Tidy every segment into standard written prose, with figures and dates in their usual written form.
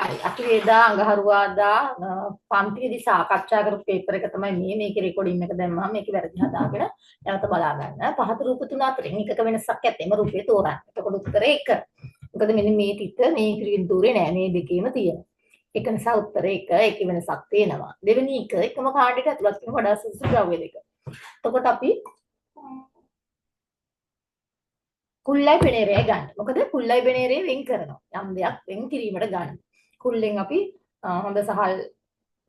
හරි. අපි එදා අඟහරුවාදා පන්තියේදී සාකච්ඡා කරපු පේපර් එක තමයි මේකේ රෙකෝඩින් එක දැම්මම මේකේ වැරදි හදාගෙන නැවත බලා ගන්න. පහත රූප තුන අතරින් එකක වෙනසක් ඇතෙම රූපේ තෝරන්න. එතකොට උත්තරේ 1. මොකද මෙන්න මේ තිත මේ ත්‍රිවිධ නෑ මේ දෙකේම තියෙනවා. ඒක නිසා උත්තරේ 1. ඒකේ වෙනසක් තියෙනවා. දෙවෙනි එක එකම කාණ්ඩයට ඇතුළත් වෙන වඩා සුදුසු ද්‍රව්‍ය දෙක. එතකොට අපි කුල්ලයි පෙනේරයයි ගන්න. මොකද කුල්ලයි පෙනේරය වෙන් කරනවා. යම් දෙයක් වෙන් කිරීමට ගන්න. කුල්ලෙන් අපි හොඳ සහල්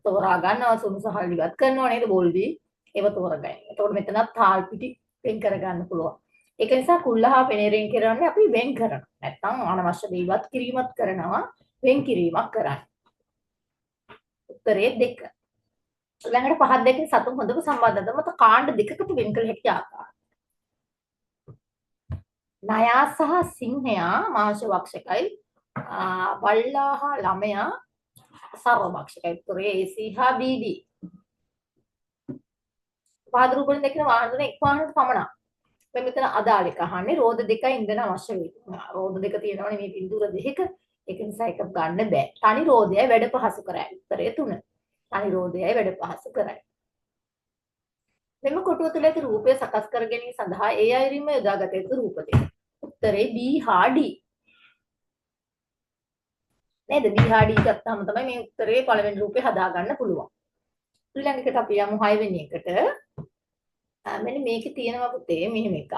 තෝරා ගන්නවා, සුණු සහල් ඉවත් කරනවා නේද බෝල්දී. ඒව තෝරගන්න. එතකොට මෙතනත් තාල් පිටි වෙන් කර ගන්න පුළුවන්. ඒක නිසා කුල්ල හා පෙනේරයෙන් කරන්නේ අපි වෙන් කරනවා. නැත්තම් අනවශ්‍ය දේ ඉවත් කිරීමත් කරනවා, වෙන් කිරීමක් කරන්නේ. උත්තරේ 2. ළඟට පහත් දෙකෙන් සතුන් හොඳම සම්බන්ධතාව මත කාණ්ඩ දෙකකට වෙන් කළ හැකි ආකාරය. නයා සහ සිංහයා මාංශ භක්ෂකයි, බල්ලා හා ළමයා සර්ව භක්ෂකයි. උත්තරේ AC හා BD. පාද රූපෙන් දකින වාහන තුන එක් වාහනකට පමණක්. දැන් මෙතන අදාළ එක අහන්නේ රෝද දෙකයි ඉන්ධන අවශ්‍ය වෙයි. රෝද දෙක තියෙනවනේ මේ බිඳුර දෙකක. ඒක නිසා එක ගන්න බෑ. තනි රෝදයයි වැඩ පහසු කරයි. උත්තරේ 3. තනි රෝදයයි වැඩ පහසු කරයි. මෙම කොටුව තුළ ඇති රූපය සකස් කර ගැනීම සඳහා ඒ අයුරින්ම යොදාගත යුතු රූප දෙක. උත්තරේ B හා D. නේද? B හා D ගත්තාම තමයි මේ උත්තරේ පළවෙනි රූපේ හදාගන්න පුළුවන්. ඊළඟට අපි යමු 6 වෙනි එකට. මෙන්න මේකේ තියෙනවා පුතේ මෙහෙම එකක්.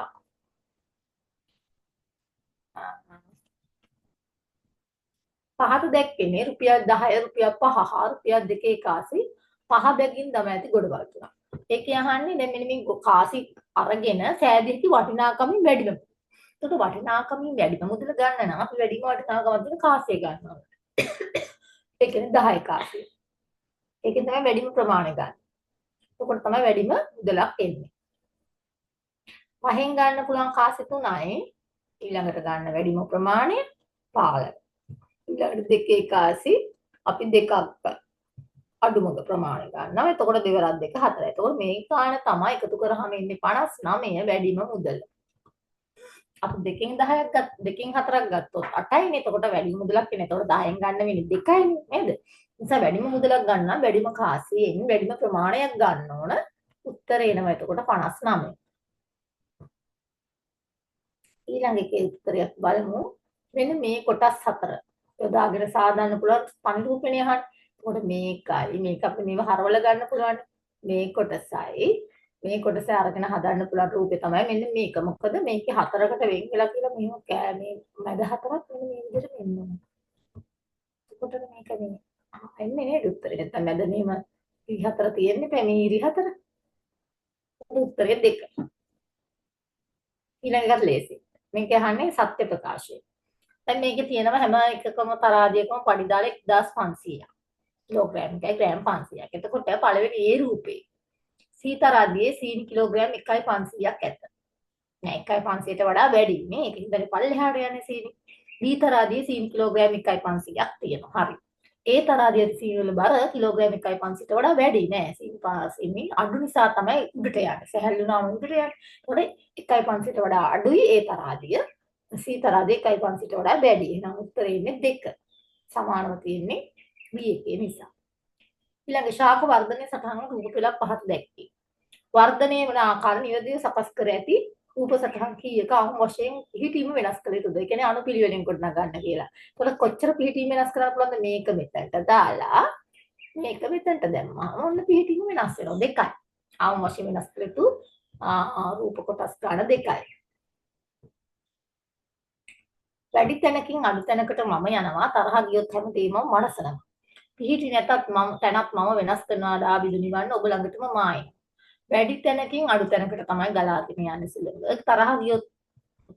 පහත දැක්කේ රුපියල් 10 රුපියල් 5 හා රුපියල් 2 කාසි පහ බැගින් දම ඇති ගොඩවල් තුනක්. ඒකේ අහන්නේ දැන් මෙන්න මේ කාසි අරගෙන සෑදීති වටිනාකමින් වැඩිම. එතකොට වටිනාකමින් වැඩිම මුදල ගන්න නම් අපි වැඩිම වටිනාකමක් දෙන කාසිය ගන්නවා. ඒ කියන්නේ 10 කාසිය. ඒකෙන් තමයි වැඩිම ප්‍රමාණය ගන්න. එතකොට තමයි වැඩිම මුදලක් එන්නේ. පහෙන් ගන්න පුළුවන් කාසි 3යි ඊළඟට ගන්න වැඩිම ප්‍රමාණය 15. ඊළඟට 2 කාසි අපි දෙකක් අඩුම ප්‍රමාණය ගන්නවා. එතකොට දෙවරක් 2 4. එතකොට මේ කාණ තමයි එකතු කරාම ඉන්නේ 59 වැඩිම මුදල. අපි දෙකෙන් 10ක් ගත්ත දෙකෙන් 4ක් ගත්තොත් 8යිනේ. එතකොට වැඩිම මුදලක් එන්නේ. එතකොට 10න් ගන්න වෙන්නේ 2යිනේ නේද? නිසා වැඩිම මුදලක් ගන්න නම් වැඩිම කාසියෙන් වැඩිම ප්‍රමාණයක් ගන්න ඕන. උත්තරේ එනවා එතකොට 59. ඊළඟ එකේ උත්තරයක් බලමු. මෙන්න මේ කොටස් 4 යොදාගෙන සාදන්න පුළුවන් පන්රූපණිය අහන්න. එතකොට මේකයි මේක අපි මේව හරවල ගන්න පුළුවන්. මේ කොටසයි මේ කොටස අරගෙන හදන්න පුළුවන් රූපේ තමයි මෙන්න මේක. මොකද මේකේ 4කට වෙන් වෙලා කියලා මෙහෙම මේ මැද 4ක් මෙන්න මේ විදිහට වෙන්න ඕන. එතකොට මේක මේ එන්නේ නේද උත්තරේ. නැත්නම් මැද මෙහෙම ඉරි 4 තියෙන්නේ මේ ඉරි 4. උත්තරේ 2. ඊළඟට ලේසි. මේක අහන්නේ සත්‍ය ප්‍රකාශය. දැන් මේකේ තියෙනවා හැම එකකම තරාදියකම පඩි දාලා 1500ක්. කිලෝග්‍රෑම් එකයි ග්‍රෑම් 500ක්. එතකොට පළවෙනි ඒ රූපේ සීතරාදියේ සීනි කිලෝග්‍රෑම් 1.500ක් ඇත. නෑ 1.500ට වඩා වැඩි නේ. ඒක හින්දානේ පල්ලෙහාට යන්නේ සීනි. දී තරාදියේ සීනි කිලෝග්‍රෑම් 1.500ක් තියෙනවා. හරි. ඒ තරාදියේ සීනි වල බර කිලෝග්‍රෑම් 1.500ට වඩා වැඩි නෑ. සීනි අඩු නිසා තමයි උඩට යන්නේ. සැහැල්ලුනාම උඩට යන්නේ. ඒකට 1.500ට වඩා අඩුයි ඒ තරාදිය. සීතරාදියේ 1.500ට වඩා වැඩි. එහෙනම් උත්තරේ ඉන්නේ 2. සමානව තියෙන්නේ B එකේ නිසා. ඊළඟ ශාක වර්ධනයේ සටහන රූප පෙළක් පහත දැක්කේ. වර්ධනයේ වන ආකාර නිවැරදිව සකස් කර ඇති රූප සටහන් කීයක අහු වශයෙන් පිළිටීම වෙනස් කළ යුතුද? ඒ කියන්නේ අනුපිළිවෙලින් කොට නගන්න කියලා. ඒකට කොච්චර පිළිටීම වෙනස් කරන්න පුළුවන්ද? මේක මෙතනට දාලා මේක මෙතනට දැම්මා. ඔන්න පිළිටීම වෙනස් වෙනවා. 2යි. අහු වශයෙන් වෙනස් කළ යුතු රූප කොටස් ගන්න 2යි. වැඩි තැනකින් අඩු තැනකට මම යනවා තරහ ගියොත් හැමදේම මනසනවා. පිහිටි නැතත් මම තැනක් මම වෙනස් කරනවා දාබිදු නිවන්න ඔබ ළඟටම මායි. වැඩි තැනකින් අඩු තැනකට තමයි ගලාගෙන යන්නේ සිලුඹ. තරහ ගියොත්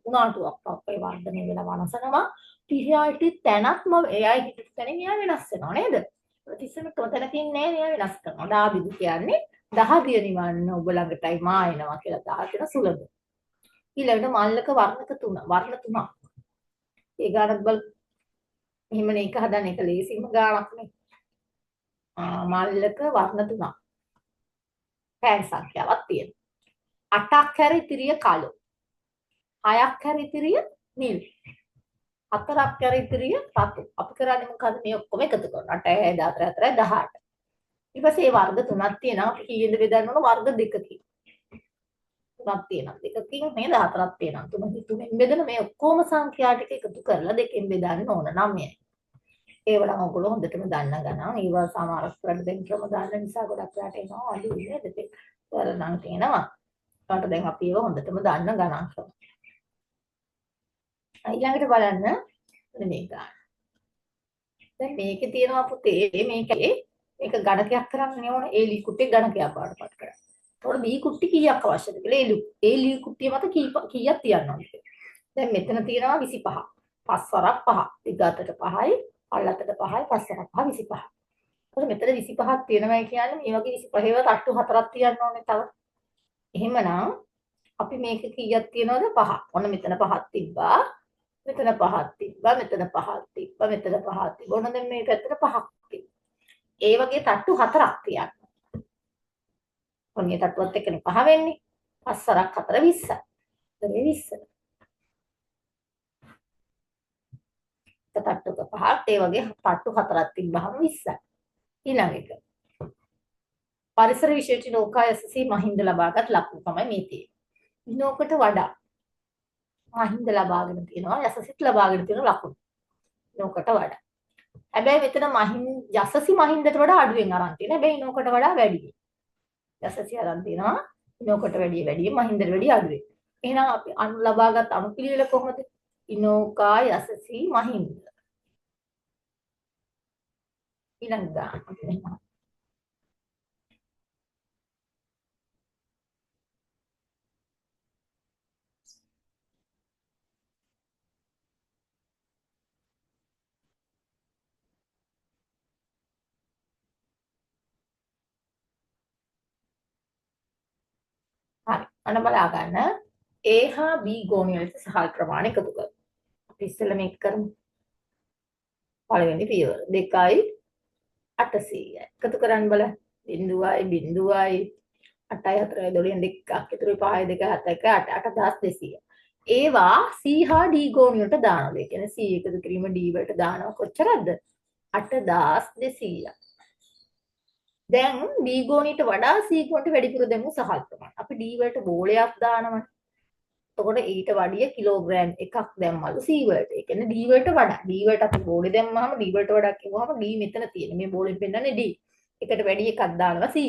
උනාටුවක් අපේ වර්ධනය වෙලා වනසනවා. පිහිටි තැනක් මම එයයි හිටිට තැනින් එයා වෙනස් වෙනවා නේද? ප්‍රතිසම තැනකින් නෑ එයා වෙනස් කරනවා. දාබිදු කියන්නේ දහදිය නිවන්න ඔබ ළඟටයි මායනවා කියලා දාගෙන සුලභ. ඊළඟට මල්ලක වර්ණ තුනක්. ඒ ගානක් බල එහෙමනේ එක හදන්න එක ලේසිම ගානක් නේ. මල්ලක වර්ණ තුනක්. පෑන් සංඛ්‍යාවක් තියෙනවා. 8ක් හැර ඉතිරිය කළු. 6ක් හැර ඉතිරිය නිල්. හතරක් කර ඉතිරිය රතු. අපි කරන්නේ මොකද මේ ඔක්කොම එකතු කරනවා. 8 6 14 18. ඊට පස්සේ මේ වර්ග තුනක් තියෙනවා. අපි කීයෙන්ද බෙදන්න ඕන? වර්ග දෙකකින්. තුනක් තියෙනවා. දෙකකින් නේද? හතරක් තියෙනවා. තුනෙන් බෙදෙන මේ ඔක්කොම සංඛ්‍යා ටික එකතු කරලා දෙකෙන් බෙදන්න ඕන 9යි. ඒව නම් ඔයගොල්ලෝ හොඳටම දන්න ගණන්. ඒවා සමහරක් වලට දැන් ක්‍රම දාන්න නිසා ගොඩක් වෙලාට එනවා අඩු නේද? ඒක වරනම් තියෙනවා. ඒකට දැන් අපි ඒව හොඳටම දන්න ගණන් ක්‍රම. ඊළඟට බලන්න මේක. දැන් මේකේ තියෙනවා පුතේ මේකේ මේක ගණකයක් කරන්න ඕන ඒ ලී කුට්ටිය ගණකයක් බාටපත් කරන්න. එතකොට බී කුට්ටි කීයක් අවශ්‍යද කියලා ඒ ලී කුට්ටිය මත කීයක් තියන්න ඕනද කියලා. දැන් මෙතන තියෙනවා 25. 5 වරක් 5. දිගටට 5යි, පළලටට 5යි, 5 වරක් 5 25. එතකොට මෙතන 25ක් තියෙනවායි කියන්නේ මේ වගේ 25 ව තට්ටු 4ක් තියන්න ඕනේ තව. එහෙමනම් අපි මේක කීයක් තියනවද 5. ඔන්න මෙතන 5ක් තිබ්බා. මෙතන 5ක් තිබ්බා. මෙතන 5ක් තිබ්බා. මෙතන 5ක් තිබ්බා. ඔන්න දැන් මේ පැත්තට 5ක් තිබ්බා. ඒ වගේ තට්ටු 4ක් තියන්න. ඔන්න මේ තට්ටුවත් එක්කනේ 5 වෙන්නේ. 5 වරක් 4 20. ඒතරේ 20. තට්ටුක 5ක් ඒ වගේ තට්ටු 4ක් තිබ්බහම 20යි. ඊළඟ එක. පරිසර විශේෂ නෞකායසසී මහින්ද ලබාගත් ලකුණු තමයි මේ තියෙන්නේ. විනෝකට වඩා මහින්ද ලබාගෙන තියෙනවා යසසිත ලබාගෙන තියෙන ලකුණු. විනෝකට වඩා. හැබැයි මෙතන යසසි මහින්දට වඩා අඩුවෙන් අරන් තියෙනවා. හැබැයි විනෝකට වඩා වැඩි. යසසි අරන් තියෙනවා විනෝකට වැඩි මහින්දට වැඩි අඩුවෙන්. එහෙනම් අපි අනු ලබාගත් අනුපිළිවෙල කොහොමද? විනෝකා යසසි මහින්ද. ඊළඟ ගාන. හරි. අන්න බලා ගන්න. A හා B ගෝණිය ලෙස සහල් ප්‍රමාණ එකතු කරමු. අපි ඉස්සෙල්ලා මේක කරමු. පළවෙනි පියවර 2යි 800යි. එකතු කරන්න බලන්න. 0යි 8යි 4යි 12න් 2ක් ඉතුරු 5යි 2 7යි 8 8200. ඒවා C හා D ගෝණියට දානවා. ඒ කියන්නේ C එකතු කිරීම D වලට දානවා කොච්චරද? 8200. දැන් B ගෝණියට වඩා C ගෝණයට වැඩිපුර දෙමු සහල් ප්‍රමාණය. අපි D වලට බෝලයක් දානවනේ. එතකොට ඊට වැඩිය කිලෝග්‍රෑම් එකක් දැම්මලු C වලට. ඒ කියන්නේ D වලට වඩා. D වලට අපි බෝලේ දැම්මම D වලට වඩා කිව්වම D මෙතන තියෙන. මේ බෝලෙන් පෙන්නන්නේ D. එකට වැඩි එකක් දානවා C.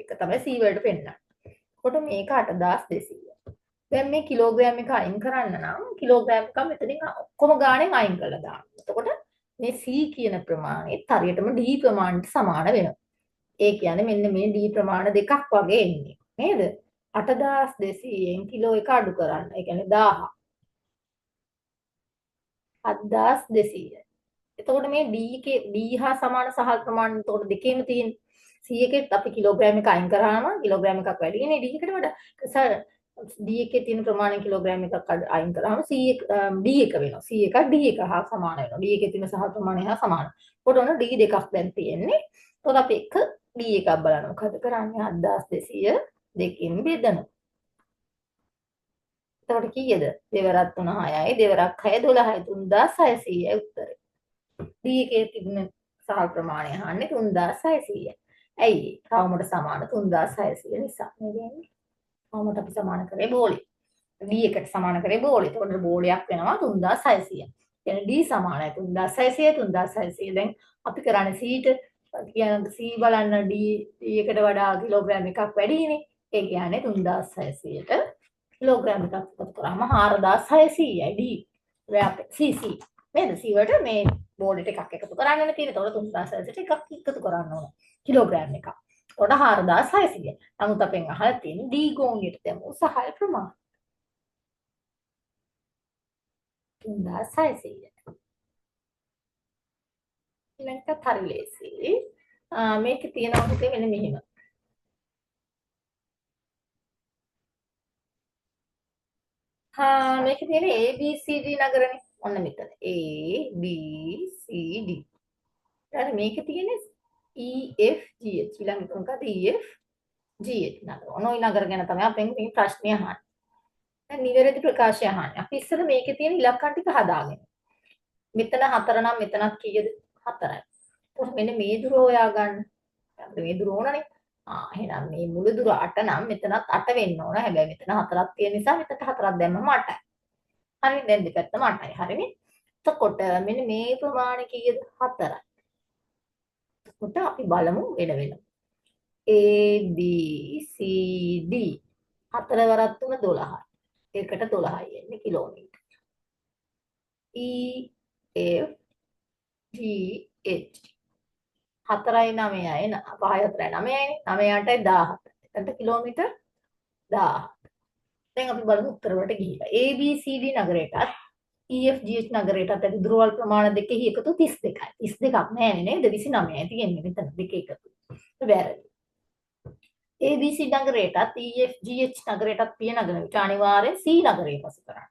ඒක තමයි C වලට පෙන්නන්නේ. එතකොට මේක 8200. දැන් මේ කිලෝග්‍රෑම් එක අයින් කරන්න නම් කිලෝග්‍රෑම් එක මෙතනින් ඔක්කොම ගාණෙන් අයින් කරලා දාන්න. එතකොට මේ C කියන ප්‍රමාණයත් හරියටම D ප්‍රමාණයට සමාන වෙනවා. ඒ කියන්නේ මෙන්න මේ D ප්‍රමාණ දෙකක් වගේ එන්නේ. නේද? 8200න් කිලෝ එක අඩු කරන්න. ඒ කියන්නේ 1000. 7200. එතකොට මේ D හා සමාන සහල් ප්‍රමාණ එතකොට දෙකේම තියෙන C එකෙත් අපි කිලෝග්‍රෑම් එක අයින් කරාම කිලෝග්‍රෑම් එකක් වැඩි නේ D එකට වඩා. D එකේ තියෙන ප්‍රමාණය කිලෝග්‍රෑම් එකක් අයින් කරාම D එක වෙනවා. C එක D එක හා සමාන වෙනවා. D එකේ තියෙන සහල් ප්‍රමාණය හා සමාන. එතකොට ඔන්න D දෙකක් දැන් තියෙන්නේ. එතකොට අපි එක D එකක් බලන්න. මොකද කරන්නේ? 7200 දෙකෙන් බෙදනවා. එතකොට කීයද? දෙවරක් 3 6යි, දෙවරක් 6 12යි, 3600යි උත්තරේ. D එකේ තිබෙන සහල් ප්‍රමාණය අහන්නේ 3600යි. ඇයි? රවුමට සමාන 3600 නිසා. නේද? රවුමට අපි සමාන කරේ බෝලේ. D එකට සමාන කරේ බෝලේ. එතකොට බෝලයක් වෙනවා 3600. කියන්නේ D සමානයි 3600 3600. දැන් අපි කරන්නේ C ට කියන්නේ C බලන්න D එකට වඩා කිලෝග්‍රෑම් එකක් වැඩිනේ. ඒ කියන්නේ 3600ට කිලෝග්‍රෑම් එකක් එකතු කරාම 4600යි D. cc නේද? C වලට මේ බෝලෙට එකක් එකතු කරන්න තියෙන. ඒතකොට 3600ට එකක් එකතු කරන්න ඕන. කිලෝග්‍රෑම් එකක්. ඒතකොට 4600. නමුත් අපෙන් අහලා තියෙන්නේ D ගෝණියට දැමු සහල් ප්‍රමාණය. 3600. ඊළඟට හරි ලේසි. මේකේ තියෙනවා පුතේ මෙන්න මෙහෙම. මේකේ තියෙන A B C D නගරනේ. ඔන්න මෙතන. A B C D. ඊට මේකේ තියෙන E F G H ඊළඟට මොකද E F G H නගර. ඔන්න ওই නගර ගැන තමයි අපෙන් මේ ප්‍රශ්නේ අහන්නේ. දැන් නිවැරදි ප්‍රකාශය අහන්නේ. අපි ඉස්සෙල්ලා මේකේ තියෙන ඉලක්කම් ටික හදාගමු. මෙතන 4 නම් මෙතනත් කීයද? 4යි. එතකොට මෙන්න මේ දුර හොයා ගන්න. අපිට මේ දුර ඕනනේ. එහෙනම් මේ මුළු දුර 8 නම් මෙතනත් 8 වෙන්න ඕන. හැබැයි මෙතන 4ක් තියෙන නිසා මෙතනට 4ක් දැම්මම 8යි. හරි දැන් දෙපැත්තම 8යි. හරිනේ. එතකොට මෙන්න මේ ප්‍රමාණය කීයද? 4යි. එතකොට අපි බලමු වෙන වෙනම. A B C D 4 වරක් 3 12යි. ඒකට 12යි එන්නේ kilometre. E F G H 4යි 9යි 5යි 4යි 9යි 9 8යි 17. එතනට කිලෝමීටර් 1000. දැන් අපි බලමු උත්තර වලට ගිහිලා. A B C D නගරයටත් E F G H නගරයටත් ඇති දුරවල් ප්‍රමාණ දෙකෙහි එකතු 32යි. 32ක් නෑනේ නේද? 29යි තියෙන්නේ මෙතන දෙක එකතු. වැරදි. A B C නගරයටත් E F G H නගරයටත් පිය නගන විට අනිවාර්යෙන් C නගරය පසු කරන්න.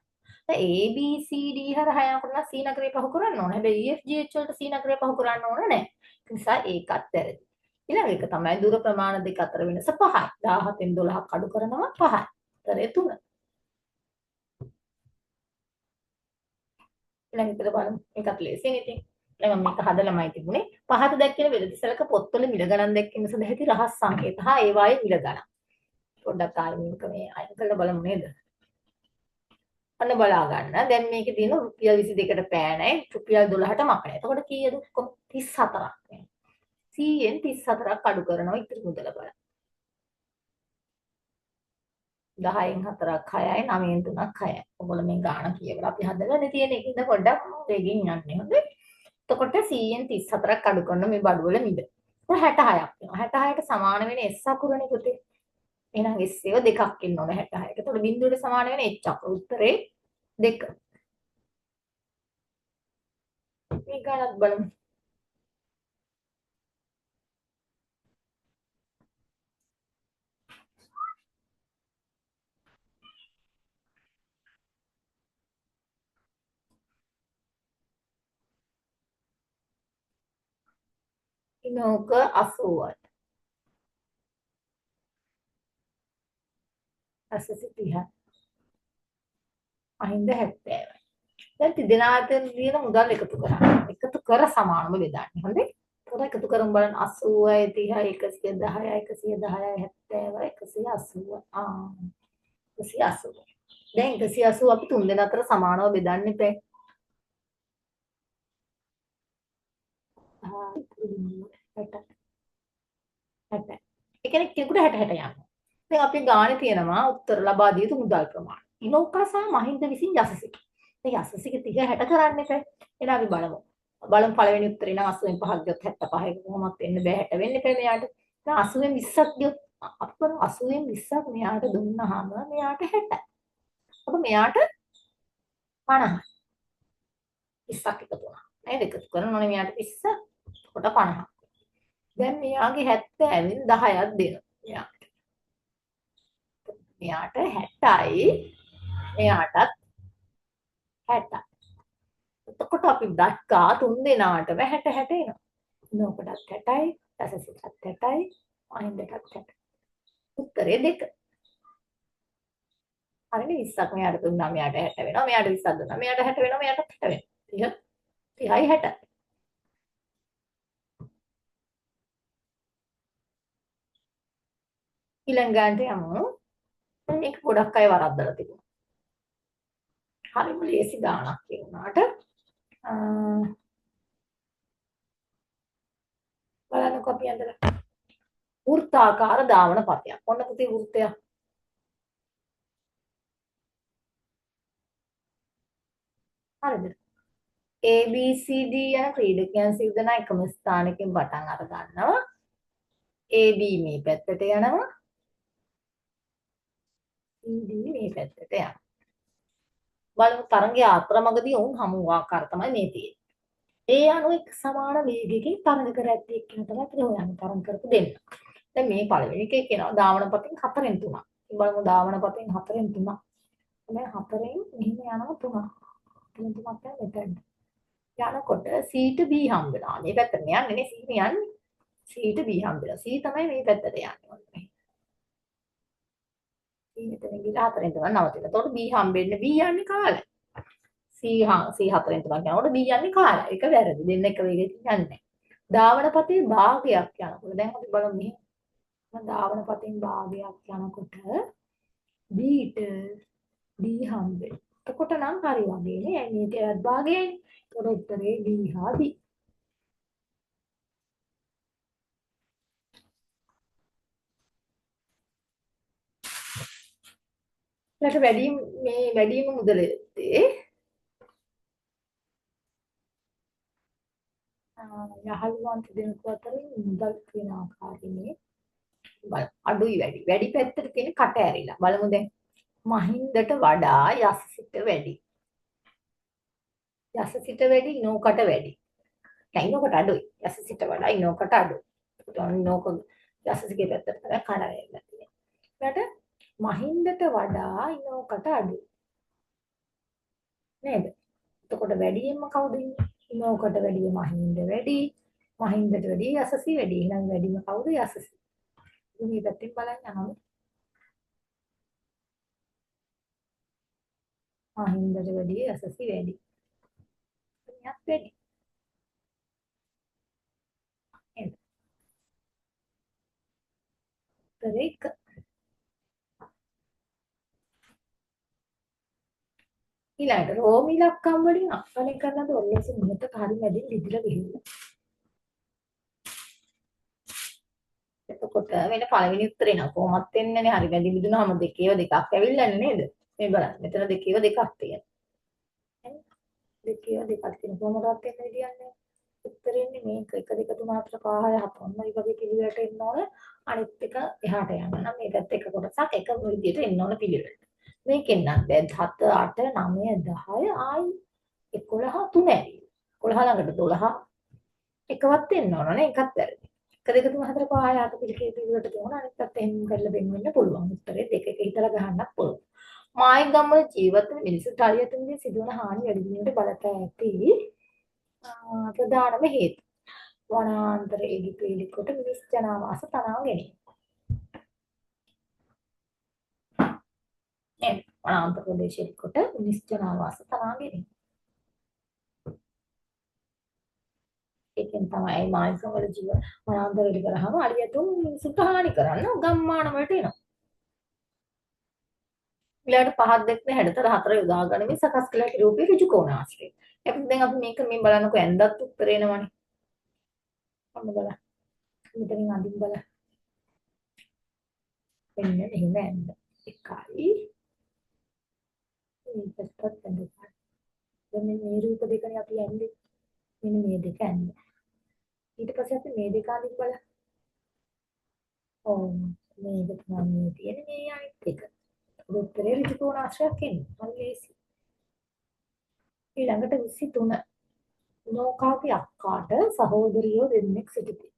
දැන් A B C D හරහා යනකොට නම් C නගරය පහු කරන්න ඕන. හැබැයි E F G H වලට C නගරය පහු කරන්න ඕන නෑ. ඒ නිසා ඒකත් වැරදි. ඊළඟ එක තමයි දුර ප්‍රමාණ දෙක අතර වෙනස 5යි. 17න් 12ක් අඩු කරනවා 5යි. උත්තරේ 3. ඊළඟ එක බලමු. මේකත් ලේසියෙන් ඉතින්. දැන් මම මේක හදලාමයි තිබුණේ. පහත දැක්කේ වෙළඳසැලක පොත්වල මිල ගණන් දැක්කීම සඳහා ඇති රහස් සංකේත හා ඒවායේ මිල ගණන්. පොඩ්ඩක් ආයෙත් මේ අයින් කරලා බලමු නේද? අන්න බලා ගන්න. දැන් මේකේ තියෙන රුපියල් 22ට පෑනයි රුපියල් 12ට මකණයි. එතකොට කීයද? 34ක් නේ. 100න් 34ක් අඩු කරනවා ඉතිරි මුදල බලන්න. 10න් 4ක් 6යි 9න් 3ක් 6යි. ඔයගොල්ලෝ මේ ගාණ කියවලා අපි හදලානේ තියෙන එකද පොඩ්ඩක් වේගෙන් යන්නේ හොඳයි. එතකොට 100න් 34ක් අඩු කරන මේ බඩුවල මිල. 66ක් වෙනවා. 66ට සමාන වෙන S අකුරනේ පුතේ. එහෙනම් S එක දෙකක් ඉන්න ඕන 66ක. එතකොට බිඳුවට සමාන වෙන H අකුර. උත්තරේ 2. මේ ගණන් බලමු. ඉනෝක 80යි. අසසි 30යි. අහින්ද 70යි. දැන් තිදෙනා අතර තියෙන මුදල් එකතු කරන්න. එකතු කර සමානව බෙදන්න. හොඳේ? එතකොට එකතු කරමු බලන්න 80යි 30යි 110යි 110යි 70යි 180. 180. දැන් 180 අපි තුන් දෙනා අතර සමානව බෙදන්න ඉපේ. ආ 60. 60. ඒ කියන්නේ කෙනෙකුට 60 60 යනවා. දැන් අපි ගානේ තියෙනවා උත්තර ලබා දිය යුතු මුදල් ප්‍රමාණය. ඉනෝකා සහ මහින්ද විසින් යසසික. මේ යසසික 30 60 කරන්න එපා. එහෙනම් අපි බලමු. බලමු පළවෙනි උත්තරේ නම් 80න් 5ක් ගියොත් 75 කොහොමත් වෙන්න බෑ 60 වෙන්න එපා මෙයාට. දැන් 80න් 20ක් ගියොත් අපි බලමු 80න් 20ක් මෙයාට දුන්නාම මෙයාට 60. අප මෙයාට 50. 20ක් එකතු වුණා. නේද? එකතු කරන ඕනේ මෙයාට 20 කොට 50. දැන් මෙයාගේ 70න් 10ක් දෙනවා. මෙයාට 60යි මෙයාටත් 60යි. එතකොට අපි දැක්කා තුන් දෙනාටම 60 60 එනවා. නෝකටත් 60යි, රසසිතත් 60යි, මහින්දටත් 60යි. උත්තරේ 2. හරිනේ 20ක් මෙයාට දුන්නා මෙයාට 60 වෙනවා. මෙයාට 20ක් දුන්නා මෙයාට 60 වෙනවා. මෙයාට 60 වෙනවා. 30 30යි 60යි. ඊළඟ ගානට යමු. මේක ගොඩක් අය වරද්දලා තිබුණා. හරිම ලේසි ගානක් කියුණාට බලන්නකො අපි අඳලා වෘත්තාකාර ධාවන පතයක්. ඔන්න පුතේ වෘත්තයක්. හරිද? ABCD යන ක්‍රීඩකයන් සිදු දෙනා එකම ස්ථානයකින් පටන් අර ගන්නවා. AB මේ පැත්තට යනවා. CD මේ පැත්තට යනවා. බලමු තරංගයේ අතරමඟදී වුන් හමු වූ ආකාර තමයි මේ තියෙන්නේ. ඒ අනුව එක් සමාන වේගයකින් තරඟ කර ඇත්තේ කියන තමයි අපි හොයන්නේ තරඟ කරපු දෙන්න. දැන් මේ පළවෙනි එකේ කියනවා ධාවන පතෙන් 4න් 3ක්. බලමු ධාවන පතෙන් 4න් 3ක්. දැන් 4න් මෙහෙම යනවා 3ක්. 3 3ක් මෙතන. යනකොට C ට B හම්බ වෙනවා. මේ පැත්තට යන්නේ නේ C යන්නේ. C ට B හම්බ වෙනවා. C තමයි මේ පැත්තට යන්නේ. C මෙතන ගිහලා 4න් 3ක් නවතිනවා. එතකොට B හම්බෙන්නේ B යන්නේ කාලේ. C C4න් තුනක් යනකොට B යන්නේ කාලා. ඒක වැරදි. දෙන්න එක වේගයකින් යන්නේ නැහැ. ධාවන පතේ භාගයක් යනකොට දැන් අපි බලමු මෙහෙම. ධාවන පතෙන් භාගයක් යනකොට B ට D හම්බ වෙනවා. එතකොට නම් හරි වගේනේ. මේකවත් භාගයයි. ඒතකොට උත්තරේ D හා D. ඊට වැඩිම මුදල දෙත්තේ යහළුවන් දෙනෙකු අතරින් මුදල් කියන ආකාරයේ අඩුයි වැඩි. වැඩි පැත්තට තියෙන කට ඇරිලා. බලමු දැන්. මහින්දට වඩා යසසිට වැඩි. යසසිට වැඩි ඉනෝකට වැඩි. දැන් ඉනෝකට අඩුයි. යසසිට වඩා ඉනෝකට අඩුයි. ඉනෝක යසසිගේ පැත්තට තමයි කට ඇරිලා තියෙන්නේ. ඊට මහින්දට වඩා ඉනෝකට අඩුයි. නේද? එතකොට වැඩියෙන්ම කවුද ඉන්නේ? ඉනෝකට වැඩිය මහින්ද වැඩි. මහින්දට වැඩිය යසසි වැඩි. එහෙනම් වැඩිම කවුද? යසසි. මේ පැත්තෙන් බලන්න අහමු. මහින්දට වැඩිය යසසි වැඩි. මෙයක් වැඩි. නේද? ඒක ඊළඟට රෝම ඉලක්කම් වලින් අක්කණය කරනද ඔල්ලස මුහතක හරි මැදින් ලිදිලා ගිහිල්ලා. එතකොට වෙන පළවෙනි උත්තරේ නම් කොහොමත් වෙන්නේ නැහැ. හරි මැදින් ලිදුනහම දෙකේව දෙකක් ඇවිල්ලානේ නේද? මේ බලන්න. මෙතන දෙකේව දෙකක් තියෙනවා. දෙකේව දෙකක් තියෙන කොහොමදවත් වෙන්නේ කියන්නේ? උත්තරෙන්නේ මේක 1 2 3 4 5 6 7 ඔන්න මේ වගේ පිළිවෙලට එන්න ඕන. අනිත් එක එහාට යන්න නම් මේ පැත්ත එක කොටසක් එක විදිහට එන්න ඕන පිළිවෙලට. මේකෙන් නම් දැන් 7 8 9 10 ආයි 11 3 ඇවිල්ලා. 11 ළඟට 12 එකවත් එන්න ඕන නේ. එකත් වැරදි. 1 2 3 4 5 6 පිළිකේ පිළිවෙලට තියෙනවා. අනිත් පැත්ත එහෙම කරලා වෙන්න පුළුවන්. උත්තරේ දෙක එක හිතලා ගහන්නත් පුළුවන්. මායිගම්වල ජීවත් වෙන මිනිසුන්ට අලියතුන්ගේ සිදුවන හානි වැඩි වීමට බලපෑ ඇති ප්‍රධානම හේතු වනාන්තර එලිපෙලි කොට මිනිස් ජනාවාස තනවා ගැනීම. නේද? වනාන්තර ප්‍රදේශයක කොට මිනිස් ජනාවාස තනවා ගැනීම. ඒකෙන් තමයි මානසිකවල ජීව වනාන්තර එලි කරාම අලියතුන් මිනිසුන්ට හානි කරන්න ගම්මාන වලට එනවා. ඊළඟට පහක් දෙකේ හැඩතල හතර යොදා ගනිමින් සකස් කළ හැකි රූපේ ඍජු කෝණාශ්‍රය. දැන් අපි මේක මේ බලනකො ඇඳත් උත්තර එනවනේ. ඔන්න බලන්න. මෙතනින් අඳින් බලන්න. එන්න මෙහෙම ඇඳ. එකයි. මේකත් ඇඳ. දැන් මේ රූප දෙකනේ අපි ඇඳේ. මෙන්න මේ දෙක ඇඳ. ඊට පස්සේ අපි මේ දෙක අඳින් බලන්න. ඔව් මේක තමයි මේ තියෙන මේ අනිත් එක. උත්තරේ ඍජු කෝණාශ්‍රයක් එන්නේ. අල්ලේසි. ඊළඟට 23 නෝකාගේ අක්කාට සහෝදරියෝ දෙන්නෙක් සිටිති.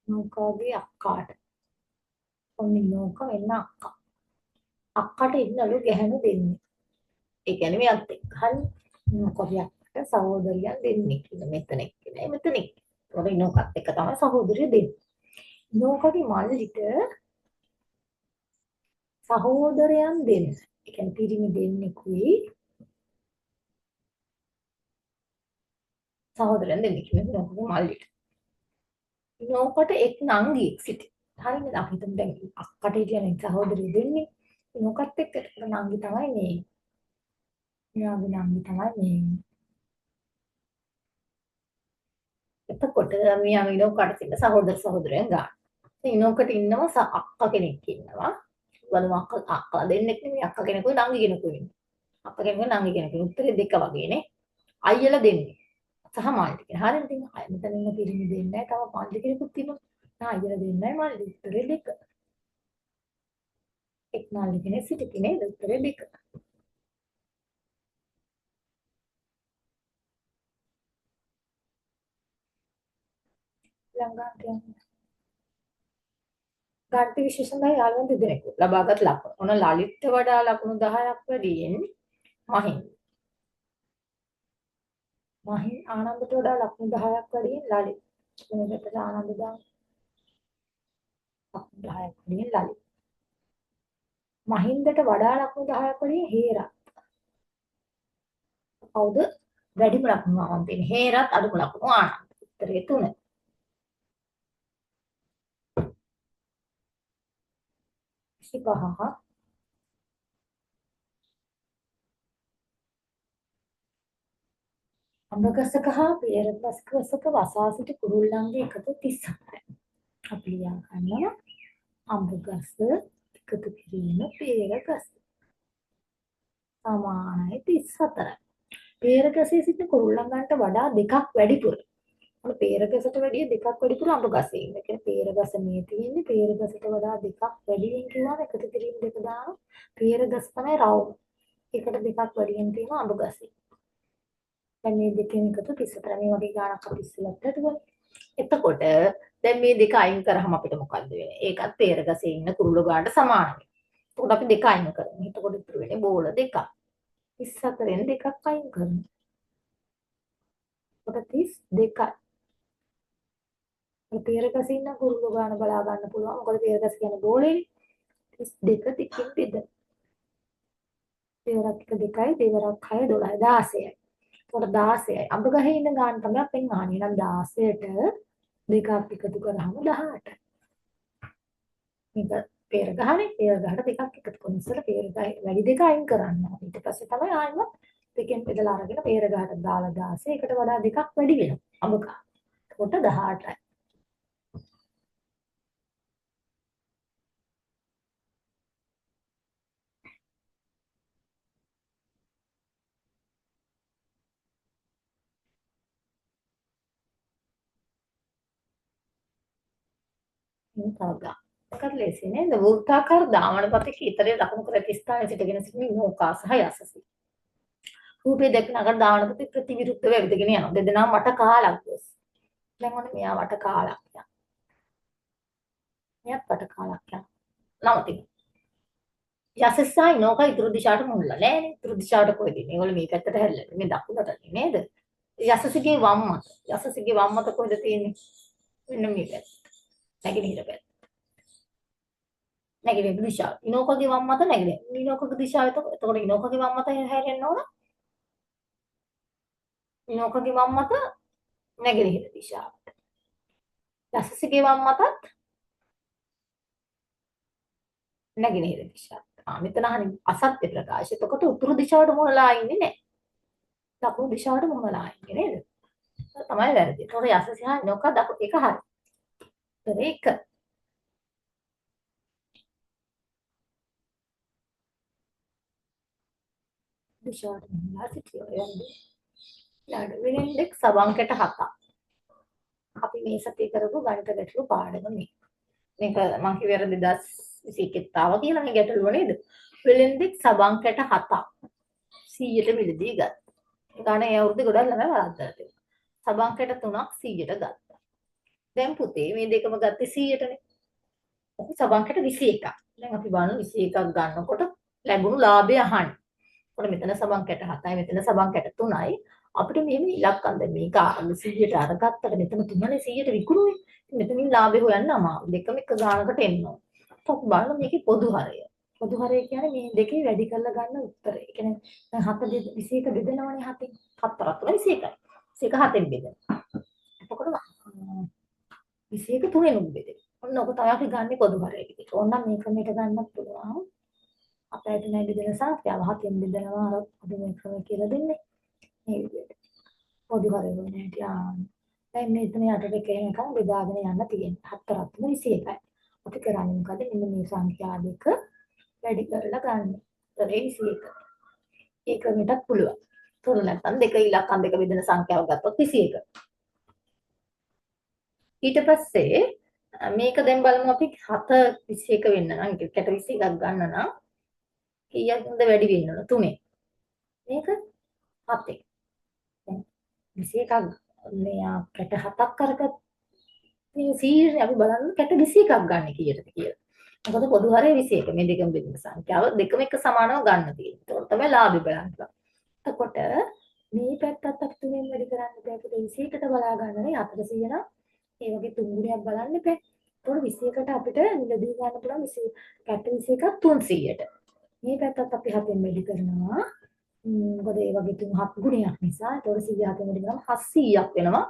නෝකාගේ අක්කාට ඔන්න නෝක වෙන්න අක්කා. අක්කට ඉන්නලු ගැහණු දෙන්නේ. ඒ කියන්නේ මෙයත් එක්ක. හරි. නෝකගේ අක්කට සහෝදරියන් දෙන්නෙක් ඉන්න මෙතන එක්කනේ මෙතන එක්ක. ඒතකොට නෝකත් එක්ක තමයි සහෝදරිය දෙන්නේ. නෝකගේ මල්ලිට සහෝදරයන් දෙන්න. ඒ කියන්නේ පිරිමි දෙන්නෙකුයි සහෝදරයන් දෙන්නෙක් ඉන්න නෝකගේ මල්ලිට. නෝකට එක් නංගියෙක් සිටි. හරිනේ අපි හිතමු දැන් අක්කට කියන සහෝදරිය දෙන්නේ. නෝකත් එක්ක නංගි තමයි මේ. මෙයාගේ නංගි තමයි මේ. එතකොට මෙයා නෝකට තියෙන සහෝදරයන් ගන්න. ඉතින් නෝකට ඉන්නවා අක්කා කෙනෙක් ඉන්නවා. බලමු අක්කා දෙන්නෙක් නෙමෙයි අක්කා කෙනෙකුයි නංගි කෙනෙකුයි ඉන්නේ. අක්කා කෙනෙකුයි නංගි කෙනෙකුයි උත්තරේ දෙක වගේනේ. අයියලා දෙන්නේ. සහ මාළි කෙනෙක්. හරියට ඉතින් මෙතන ඉන්න පිරිමි දෙන්නේ නැහැ. තව මාළි කෙනෙකුත් ඉන්නවා. අයියලා දෙන්නේ නැහැ මාළි. උත්තරේ දෙක. එක් මාළි කෙනෙක් සිටිති නේද? උත්තරේ දෙක. ළඟට යන්න. ගාන්ටි විශේෂණයි යාළුවන් දෙදෙනෙකු ලබාගත් ලකුණු. ඔන්න ලලිත්ට වඩා ලකුණු 10ක් වැඩියෙන් මහින් ආනන්දට වඩා ලකුණු 10ක් වැඩියෙන් ලලිත්. මේකට ආනන්ද දාන්න. 10ක් වලින් ලලි. මහින්දට වඩා ලකුණු 10ක් වලින් හේරත්. කවුද වැඩිම ලකුණු ආවම් තියෙන්නේ? හේරත් අඩුම ලකුණු ආනන්ද. උත්තරේ 3. සිපහහ අඹගසක හා පේරගසක වසා සිටි කුරුල්ලන්ගේ එකතු 34යි. අපි ලියා ගන්නවා අඹගස එකතු කිරීම පේරගස සමානයි 34යි. පේරගසේ සිටින කුරුල්ලන්ගන්ට වඩා දෙකක් වැඩිපුර. මොන පේරගසට වැඩිය දෙකක් වැඩිපුර අඹගසේ ඉන්න. කියන්නේ පේරගස මේ තියෙන්නේ පේරගසට වඩා දෙකක් වැඩියෙන් කියනවා එකතු කිරීම දෙක දාන පේරගස තමයි රවුම. ඒකට දෙකක් වැඩියෙන් තියෙනවා අඹගසේ. දැන් මේ දෙකෙන් එකතු 34 මේ වගේ ගානක් අපි ඉස්සෙල්ලත් හදුවා. එතකොට දැන් මේ දෙක අයින් කරාම අපිට මොකද්ද වෙන්නේ? ඒකත් පේරගසේ ඉන්න කුරුල්ල ගානට සමානයි. එතකොට අපි දෙක අයින් කරමු. එතකොට ඉතුරු වෙන්නේ බෝල දෙකක්. 34න් දෙකක් අයින් කරමු. එතකොට 32යි. මේ පේරගසේ ඉන්න කුරුල්ල ගාන බලා ගන්න පුළුවන්. මොකද පේරගස කියන්නේ බෝලේනේ. 32 දෙකකින් බෙද. දෙවරක් 1 2යි දෙවරක් 6 12 16යි. එතකොට 16යි. අඹ ගහේ ඉන්න ගාන තමයි අපෙන් අහන්නේ. නම් 16ට දෙකක් එකතු කරාම 18යි. මේක පෙර ගහනේ. පෙර ගහට දෙකක් එකතු කරන ඉස්සර පෙර ගහ වැඩි දෙක අයින් කරන්න. ඊට පස්සේ තමයි ආයෙත් දෙකෙන් බෙදලා අරගෙන පෙර ගහට දාලා 16 එකට වඩා දෙකක් වැඩි වෙනවා. අඹ ගහ. එතකොට 18යි. තවගා. ඒකත් ලේසි නේද? වෘත්තාකාර දාමන පතක ඉතරේ දකුණු කර ඇති ස්ථානයේ සිටගෙන සිටින නෝකා සහ යසසි. රූපේ දැක්න අකර දාමන පතේ ප්‍රතිවිරුද්ධව ඇවිදගෙන යනවා. දෙදෙනාම වට කාලක් ගොස්. දැන් ඔන්න මෙයා වට කාලක් යනවා. මෙයාත් වට කාලක් යනවා. නවතින. යසසයි නෝකා ඉතුරු දිශාවට මුල්ලා නෑනේ. ඉතුරු දිශාවට කොහෙද ඉන්නේ? ඒගොල්ලෝ මේ පැත්තට හැරිලා. මේ දකුණට නේද? යසසිගේ වම් මත. යසසිගේ වම් මත කොහෙද තියෙන්නේ? මෙන්න මේ පැත්ත. නැගෙනහිර පැත්ත. නැගෙනහිර දිශාව. ඉනෝකගේ වම් මත නැගෙනහිර. ඉනෝකගේ දිශාව එතකොට ඉනෝකගේ වම් මත හැරෙන්න ඕන. ඉනෝකගේ වම් මත නැගෙනහිර දිශාවට. යසසිගේ වම් මතත් නැගෙනහිර දිශාවට. මෙතන අහන්නේ අසත්‍ය ප්‍රකාශ. එතකොට උතුරු දිශාවට මොනලා ඉන්නේ නැහැ. දකුණු දිශාවට මොනලා ඉන්නේ නේද? ඒක තමයි වැරදි. ඒතකොට යසසි හා ඉනෝක දකුණු එක හරි. ඒක දිශාවට මොනලා සිටියෝ යන්නේ. ඊළඟ වෙනින්දෙක් සබංකයට 7ක්. අපි මේ සතිය කරපු ගණිත ගැටළු පාඩම මේ. මේක මම කිව්වේ 2021 ආවා කියලා මේ ගැටලුව නේද? වෙලෙන්දෙක් සබංකයට 7ක් 100ට මිලදී ගත්තා. ගාන ඒ අවුරුද්දේ ගොඩක් ළමයි වරද්දලා තිබුණා. සබංකයට 3ක් 100ට ගත්තා. දැන් පුතේ මේ දෙකම ගත්තේ 100ටනේ. ඔක සබංකයට 21ක්. දැන් අපි බලමු 21ක් ගන්නකොට ලැබුණු ලාභය අහන්න. ඔන්න මෙතන සබංකයට 7යි මෙතන සබංකයට 3යි. අපිට මෙහෙම ඉලක්කම් දැන් මේක 100ට අරගත්තට මෙතන 3නේ 100ට විකුණුනේ. මෙතනින් ලාභය හොයන්න අමාරු. දෙකම එක ගානකට එන්න ඕන. අපි බලමු මේකේ පොදු හරය. පොදු හරය කියන්නේ මේ දෙකේ වැඩි කරලා ගන්න උත්තරය. ඒ කියන්නේ දැන් 7 21 බෙදනවනේ 7න්. 4ක් තුන 21යි. 21 7න් බෙදෙනවා. එතකොට 21 3ෙන් බෙදෙනවා. ඔන්න ඔක තමයි අපි ගන්න පොදු හරය විදිහට. ඕනනම් මේක මේක ගන්නත් පුළුවන්. අපිට නෑ බෙදෙන සංඛ්‍යාව 7න් බෙදනවා අපි මේ ක්‍රමය කියලා දෙන්නේ. මේ විදිහට. පොදු හරය වෙන්නේ නැහැ. දැන් මෙතන යටට එකෙන් බෙදාගෙන යන්න තියෙනවා. 4ක් තුන 21යි. අපි කරන්නේ මොකද? මෙන්න මේ සංඛ්‍යා දෙක වැඩි කරලා ගන්න. ඒතර 21. ඒ ක්‍රමයටත් පුළුවන්. තොර නැත්නම් දෙක ඉලක්කම් දෙක බෙදෙන සංඛ්‍යාව ගත්තොත් 21. ඊට පස්සේ මේක දැන් බලමු අපි 7 21 වෙන්න නම් කට 21ක් ගන්න නම් කීයක්ද වැඩි වෙන්න ඕන? 3. මේක 7. දැන් 21ක් මෙයා කට 7ක් කරගත්ත මේ සීරේ අපි බලන්න කට 21ක් ගන්න කීයටද කියලා. මොකද පොදු හරය 21. මේ දෙකම බෙදෙන සංඛ්‍යාව දෙකම එක සමානව ගන්න තියෙනවා. ඒක තමයි ලාභය බලන්න. එතකොට මේ පැත්තත් අපි තුනෙන් වැඩි කරන්න බෑ. ඒක 21ට බලා ගන්න නේ 400 නම් ඒ වගේ තුන් ගුණයක් බලන්න බෑ. ඒතකොට 21ට අපිට මිලදී ගන්න පුළුවන් 20 කැට 21ක් 300ට. මේ පැත්තත් අපි 7ෙන් වැඩි කරනවා. මොකද ඒ වගේ 3-7 ගුණයක් නිසා. ඒතකොට 100 7ෙන් වැඩි කරාම 700ක් වෙනවා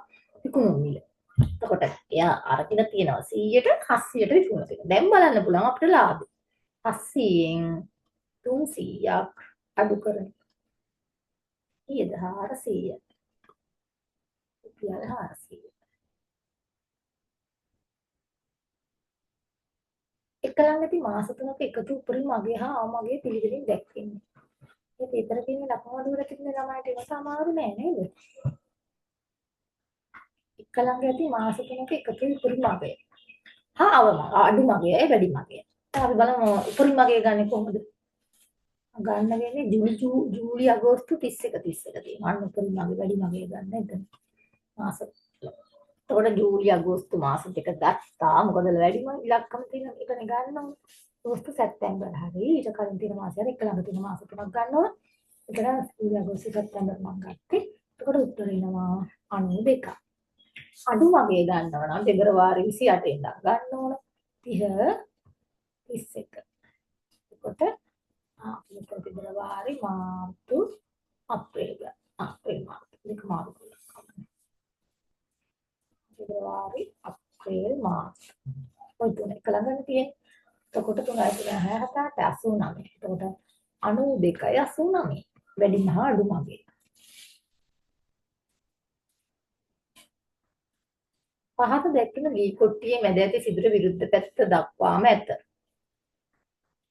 විකුණුම් මිල. එතකොට එයා අරගෙන තියෙනවා 100ට 700ට විකුණනවා කියලා. දැන් බලන්න පුළුවන් අපිට ලාභය. 700න් 300ක් අඩු කරන. කීයද 400. රුපියල් 400. එක ළඟදී මාස 3ක එකතු උපරිම මගේ හා මගේ පිළිවෙලින් දැක්වෙන්නේ. ඒක විතර කියන්නේ ලකුණු අඩුවර තිබුණ ළමයිට ඒක අමාරු නෑ නේද? එක ළඟ ඇති මාස 3ක එකතු උපරිම මගේ. හා අවම අඩු මගේ වැඩි මගේ. දැන් අපි බලමු උපරිම මගේ ගන්න කොහොමද? ගන්න වෙන්නේ ජූලි අගෝස්තු 31 තියෙනවා. අන්න උපරිම මගේ වැඩි මගේ ගන්න එතන. මාස එතකොට ජූලි අගෝස්තු මාස දෙක ගත්තා. මොකද වැඩිම ඉලක්කම තියෙන එකනේ ගන්න ඕනේ. අගෝස්තු සැප්තැම්බර් හරි ඊට කලින් තියෙන මාසය හරි එක ළඟ තියෙන මාස තුනක් ගන්න ඕනේ. ඒකට ජූලි අගෝස්තු සැප්තැම්බර් මම ගත්තේ. එතකොට උත්තර එනවා 92. අඩු වගේ ගන්නවා නම් පෙබරවාරි 28 ඉඳන් ගන්න ඕන 30 31. එතකොට මෙතන පෙබරවාරි මාර්තු අප්‍රේල් මාර්තු දෙක මාරු කරලා පෙබරවාරි අප්‍රේල් මාර්තු ඔය තුන එක ළඟම තියෙන. එතකොට 3 3 6 7 89. එතකොට 92යි 89 වැඩි මහා අඩු මගේ. පහත දැක්වෙන ලී කුට්ටියේ මැද ඇති සිදුර විරුද්ධ පැත්ත දක්වාම ඇත.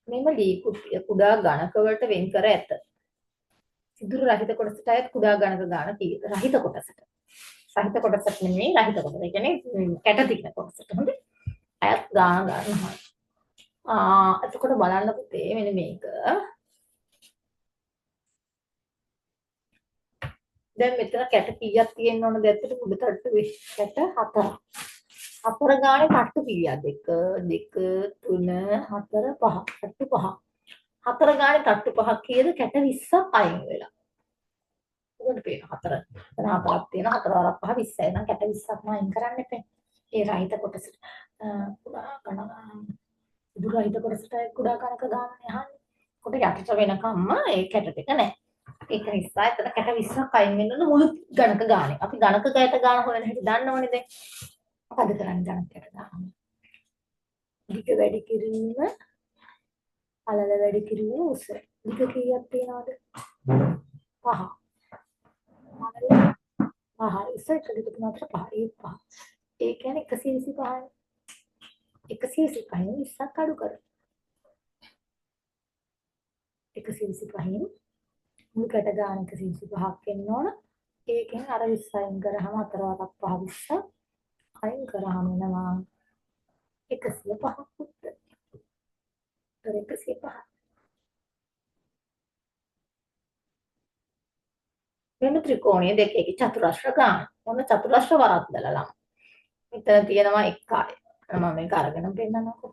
මෙම ලී කුට්ටිය කුඩා ගණක වලට වෙන් කර ඇත. සිදුර රහිත කොටසට අයත් කුඩා ගණක ගාන කීයද? රහිත කොටසට. සහිත කොටසට නෙමෙයි රහිත කොටස. ඒ කියන්නේ කැට තිකන කොටසට. හොඳයි. අයත් ගාන ගන්නවා. එතකොට බලන්න පුතේ මෙන්න මේක. දැන් මෙතන කැට කීයක් තියෙන්න ඕනද? ඇත්තට කුඩ තට්ටුවේ කැට 4ක්. 4 ගානේ තට්ටු කීයද? 1 2 3 4 5. තට්ටු 5. 4 ගානේ තට්ටු 5ක් කීයද? කැට 20ක් අයින් වෙලා. උඩට පේන 4. එතන 4ක් තියෙනවා. 4 වරක් 5 20යි. නම් කැට 20ක්ම අයින් කරන්න එපා. ඒ රහිත කොටසට කුඩා ගණන දුර රහිත කොටසට කුඩා ගණක ගන්න යහන්නේ. කොට යටට වෙනකම්ම ඒ කැට ටික නැහැ. ඒක නිසා එතන කැට 20ක් අයින් වෙන්න මුළු ගණක ගානේ. අපි ගණක කැට ගාන හොයන හැටි දන්නවනේ දැන්. මොකද කරන්නේ ගණකයට දාන්න. දිග වැඩි කිරීම පළල වැඩි කිරීම උස. දිග කීයක් තියනවද? 5. පහයි උස 1 2 3 4 5. ඒ කියන්නේ 125යි. 125න් 20ක් අඩු කර. 125න් මුළු කැට ගාන 125ක් එන්න ඕන. ඒකෙන් අර 20 අයින් කරාම 4 වරක් 5 20 අයින් කරාම එනවා 105ක් උත්තර. 105. මෙන්න ත්‍රිකෝණීය දෙකේ චතුරස්‍ර ගාන. මොන චතුරස්‍ර වරක් දාලා මෙතන තියෙනවා 1යි. මම මේක අරගෙන පෙන්නන්නකෝ.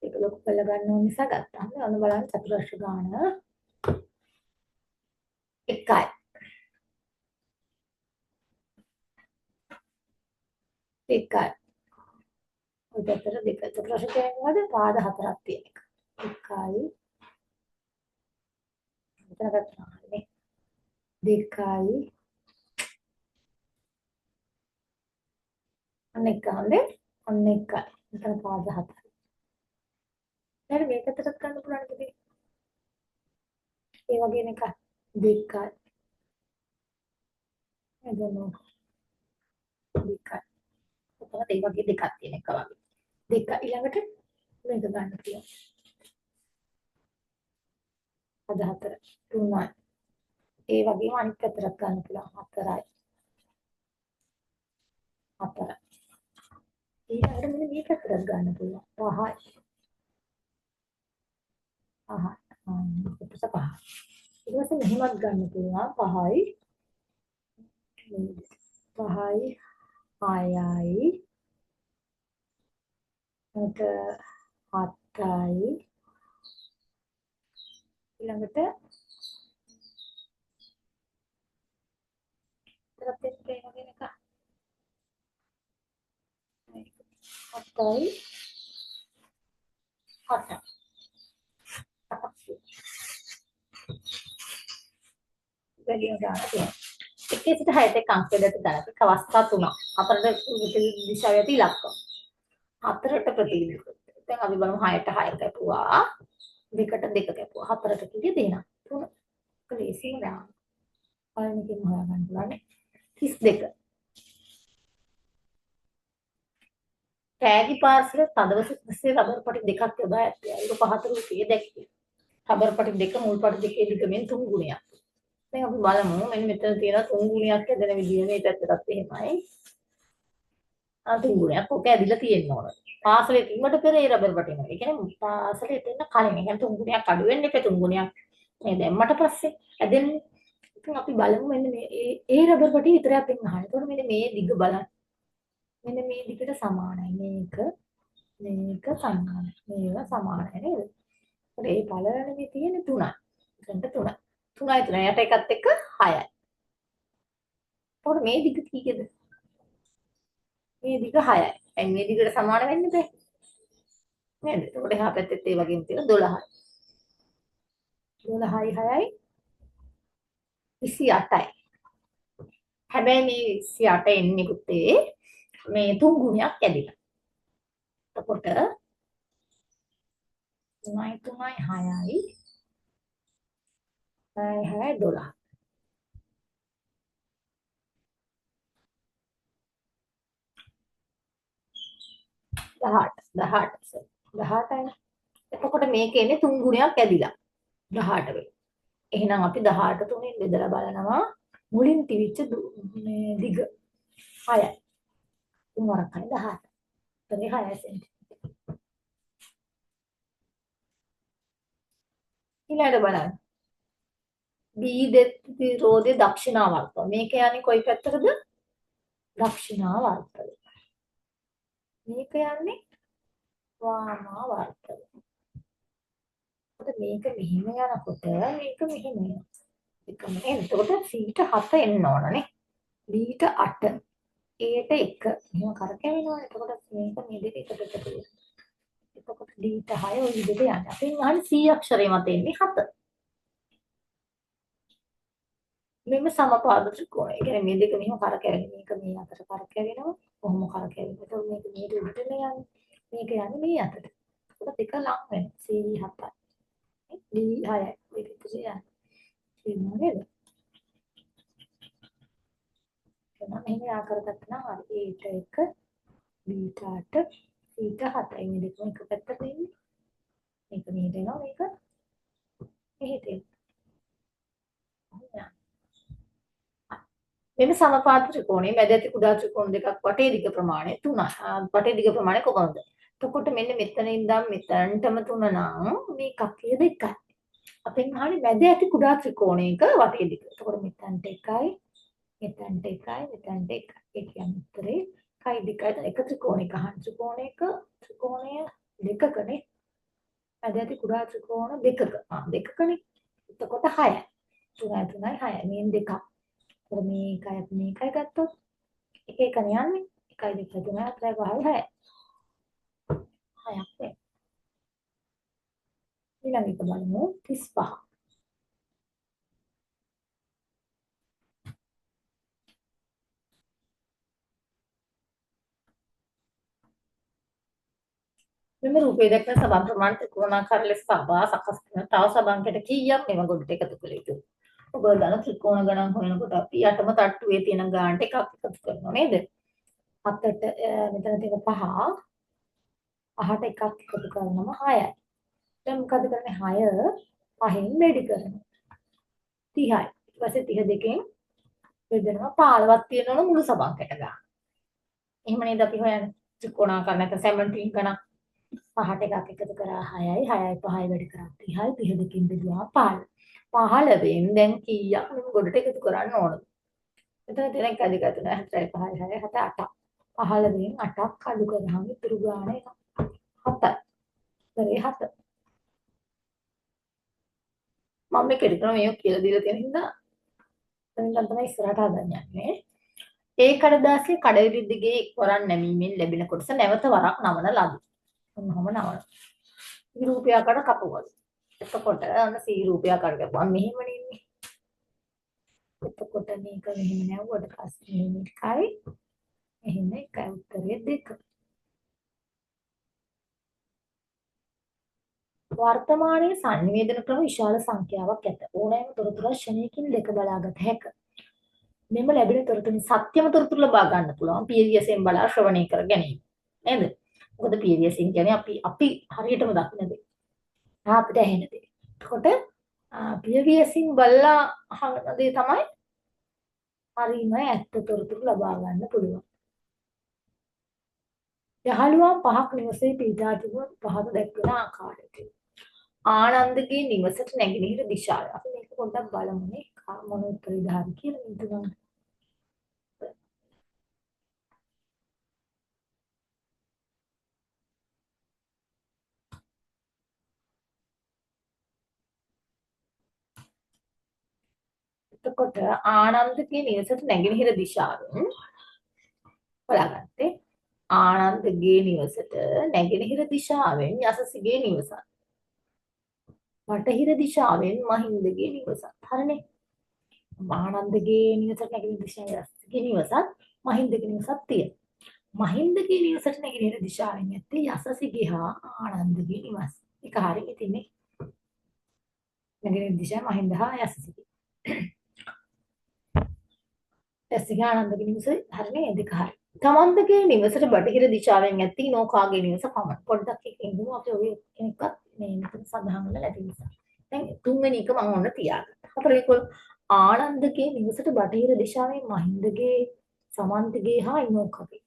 ඒක ලොකු කරලා ගන්න ඕන නිසා ගත්තා. ඔන්න බලන්න චතුරස්‍ර ගාන 1යි. එකයි. ඔය පැත්තට දෙක. චතුරස්‍ර කියන්නේ පාද 4ක් තියෙන එක. 1යි. මෙතන ගත්තානේ. 2යි. අන්න 1යි. අන්න 1යි. මෙතන පාද 4යි. දැන් මේක පැත්තට ගන්න පුළුවන් පුතේ. ඒ වගේම එකක් 2යි. එදෙන්න 2යි. ඔතන ඒ වගේ දෙකක් තියෙන එක වගේ. 2 ඊළඟට මේක ගන්න පුළුවන්. අද 4 3යි. ඒ වගේම අනිත් පැත්තට ගන්න පුළුවන් 4යි. 4යි. ඊළඟට මෙන්න මේ පැත්තට ගන්න පුළුවන් 5යි. 5යි. ඊට පස්සේ මෙහෙමත් ගන්න පුළුවන් 5යි. 5යි 6යි. ඊට 7යි. ඊළඟට කරගත්ත එක ඒ වගේ එක. 7යි 8යි. 8යි ගන්න තියෙනවා. 1 සිට 6ට එක අංක දෙක ගන්න. අවස්ථා 3ක්. අපරට දිශාවේ ඇති ඉලක්කම්. 4ට ප්‍රතිවිරුද්ධ. දැන් අපි බලමු 6ට 6 කැපුවා. 2ට 2 කැපුවා. 4ට කිව්වේ දෙනවා. 3 ක්ලේසින් දාන්න. පළවෙනිකම හොයාගන්න පුළුවන්. 32. තෑගි පාර්සල තදවස තිස්සේ රබර් පටි දෙකක් යොදා ඇත්තේ. ඒක 5 රුපියල් දැක්කේ. රබර් පටි දෙක මුල් පටි දෙකේ දිගමෙන් 3 ගුණයක්. දැන් අපි බලමු මෙන්න මෙතන තියෙන 3 ගුණයක් ඇදෙන විදිය මේ පැත්තටත් එහෙමයි. 3 ගුණයක් ඔක ඇදිලා තියෙන්න ඕන. පාසලේ තිබ්බට පෙර ඒ රබර් පටි නේ. ඒ කියන්නේ පාසලේ තියෙන කලින්. ඒ කියන්නේ 3 ගුණයක් අඩු වෙන්න එපා 3 ගුණයක් මේ දැම්මට පස්සේ ඇදෙන්නේ. ඉතින් අපි බලමු මෙන්න මේ ඒ රබර් පටි විතරක් දෙන්න අහන්න. එතකොට මෙන්න මේ දිග බලන්න. මෙන්න මේ දිගට සමානයි මේක සමානයි මේවා සමානයි නේද? ඒ පළවෙනි තියෙන 3යි. එතනට 3යි. 3යි 3යි යට එකත් එක්ක 6යි. එතකොට මේ දිග කීයද? මේ දිග 6යි. දැන් මේ දිගට සමාන වෙන්න බෑ. නේද? එතකොට එහා පැත්තෙත් ඒ වගේම තියෙන 12යි. 12යි 6යි 28යි. හැබැයි මේ 28 එන්නේ පුතේ මේ 3 ගුණයක් ඇදිලා. එතකොට 3යි 3යි 6යි 6යි 12. 18යි. එතකොට මේක එන්නේ 3 ගුණයක් ඇදිලා 18 වෙයි. එහෙනම් අපි 18 3ෙන් බෙදලා බලනවා මුලින් තිබිච්ච මේ දිග 6යි. 3 වරක්යි 18. එතන 6 සෙන්ටි. ඊළඟට බලන්න. B ප්‍රතිරෝධයේ දක්ෂිනාවර්තය. මේක යන්නේ කොයි පැත්තටද? දක්ෂිනාවර්තය. මේක යන්නේ වාමාවර්තය. මේක මෙහෙම යනකොට මේක මෙහෙම යනවා. එකම එතකොට C-ට 7 එන්න ඕනනේ. B-ට 8. A-ට 1. එහෙම කරකැවෙනවා. එතකොට මේක මේ දෙක එකට එකතු. එතකොට D-ට 6 ඔය විදිහට යන්නේ. අපෙන් අහන්නේ C අක්ෂරය මත එන්නේ 7. මෙන්න සමපාද ත්‍රිකෝණය. ඒ කියන්නේ මේ දෙක මෙහෙම කරකැවෙන. මේක මේ අතට කරකැවෙනවා. කොහොම කරකැවෙන්නේ? එතකොට මේක මේ දෙකට යන්නේ. මේක යන්නේ මේ අතට. එතකොට දෙක ලං වෙනවා. C 7යි. D 6යි. මේක ඉතින් යන්නේ. නේද? එහෙනම් මෙහෙම ආකාරයකට නම් හරි. A-ට 1, B-ට 8, C-ට 7යි. මේ දෙකම එක පැත්තට එන්නේ. මේක මෙහෙට එනවා. මේක මෙහෙට එනවා. මෙන්න සමපාත ත්‍රිකෝණයේ මැද ඇති කුඩා ත්‍රිකෝණ දෙකක් වටේ දිග ප්‍රමාණය 3යි. වටේ දිග ප්‍රමාණය කොහොමද? එතකොට මෙන්න මෙතන ඉඳන් මෙතනටම 3 නම් මේ කක්කිය 2යි. අපෙන් අහන්නේ මැද ඇති කුඩා ත්‍රිකෝණයක වටේ දිග. එතකොට මෙතනට 1යි, මෙතනට 1යි, මෙතනට 1යි. ඒ කියන්නේ උත්තරේ කයි 2යි. එක ත්‍රිකෝණයක අහන ත්‍රිකෝණය දෙකකනේ. මැද ඇති කුඩා ත්‍රිකෝණ දෙකක. දෙකකනේ. එතකොට 6යි. 3යි 3යි 6යි. මේ දෙකක්. මේකයි ගත්තොත් එක එකනේ යන්නේ 1 2 3 4 5 6 6ක් නේ ඊළඟට බලමු 35 මෙම රූපයේ දක්වන සබන් ප්‍රමාණ ත්‍රිකෝණාකාර ලෙස සබා සකස් කරන තව සබන්කට කීයක් මෙම ගොඩට එකතු කළ යුතුද ඔබ දන්න ත්‍රිකෝණ ගණන් හොයනකොට අපි යටම තට්ටුවේ තියෙන ගානට එකක් එකතු කරනවා නේද 7ට මෙතන තියෙන 5 5ට එකක් එකතු කරනම 6යි දැන් මොකද කරන්නේ 6 5න් වැඩි කරනවා 30යි ඊට පස්සේ 32කින් බෙදෙනවා 15ක් තියෙනවනේ මුළු සබන්කට ගන්න. එහෙම නේද අපි හොයන්නේ ත්‍රිකෝණාකාර නැත්නම් 17 ගණන් 5ට එකක් එකතු කරා 6යි 6යි 5යි වැඩි කරා 30යි 32කින් බෙදුවා 15. 15න් දැන් කීයක් මෙම ගොඩට එකතු කරන්න ඕනද? එතන තියෙන 1 2 3 4 5 6 7 8ක්. 15න් 8ක් අඩු කරාම ඉතුරු ගාන එනවා 7යි. කරේ 7. මම මේ කෙලිකම මේක කියලා දීලා තියෙන හින්දා එතනින් තමයි ඉස්සරහට හදන්න යන්නේ. ඒ කඩදාසිය කඩවිලි දිගේ එක්වරක් නැමීමෙන් ලැබෙන කොටස නැවත වරක් නමන ලද. ඔන්නෝම නමන. C රූපයකට කපුවද. එතකොට අන්න C රූපයකට කපුවා මෙහෙමනේ ඉන්නේ. එතකොට මේක මෙහෙම නැවුවට පස්සේ මේකයි එහෙම එකයි උත්තරේ 2. වර්තමානයේ සංනිවේදන ක්‍රම විශාල සංඛ්‍යාවක් ඇත. ඕනෑම තොරතුරක් ක්ෂණයකින් දෙක බලාගත හැකිය. මෙම ලැබෙන තොරතුරින් සත්‍යම තොරතුරු ලබා ගන්න පුළුවන් පීරියසෙන් බලා ශ්‍රවණය කර ගැනීම. නේද? මොකද පීරියසෙන් කියන්නේ අපි හරියටම දකින්න දේ. අපිට ඇහෙන දේ. එතකොට පීරියසින් බලලා අහන දේ තමයි හරියම ඇත්ත තොරතුරු ලබා ගන්න පුළුවන්. යහළුවා 5ක් නිවසේ පිහිටා තිබුණු පහත දැක්වෙන ආකාරයට. ආනන්දගේ නිවසට නැගෙනහිර දිශාව. අපි මේක පොඩ්ඩක් බලමුනේ. මොන උත්තරේ දාන්න කියලා හිතනවා. එතකොට ආනන්දගේ නිවසට නැගෙනහිර දිශාවෙන් බලාගත්තේ ආනන්දගේ නිවසට නැගෙනහිර දිශාවෙන් යසසිගේ නිවසත්. බටහිර දිශාවෙන් මහින්දගේ නිවසත්. හරිනේ. ආනන්දගේ නිවසට නැගෙනහිර දිශාවෙන් යසසිගේ නිවසත් මහින්දගේ නිවසත් තියෙනවා. මහින්දගේ නිවසට නැගෙනහිර දිශාවෙන් ඇත්තේ යසසිගේ හා ආනන්දගේ නිවස. ඒක හරියට තියෙන්නේ. නැගෙනහිර දිශාව මහින්ද හා යසසිගේ. යසසිගේ ආනන්දගේ නිවස හරිනේ දෙක හරියි. තමන්දගේ නිවසට බටහිර දිශාවෙන් ඇති නෝකාගේ නිවස පමණ. පොඩ්ඩක් එක ඉඳමු අපි ඔය එකක් මේ මෙතන සඳහන් වෙලා නැති නිසා. දැන් තුන්වෙනි එක මම ඔන්න තියාගත්තා. හතරවෙනි එක ආනන්දගේ නිවසට බටහිර දිශාවෙන් මහින්දගේ සමන්තගේ හා නෝකාගේ.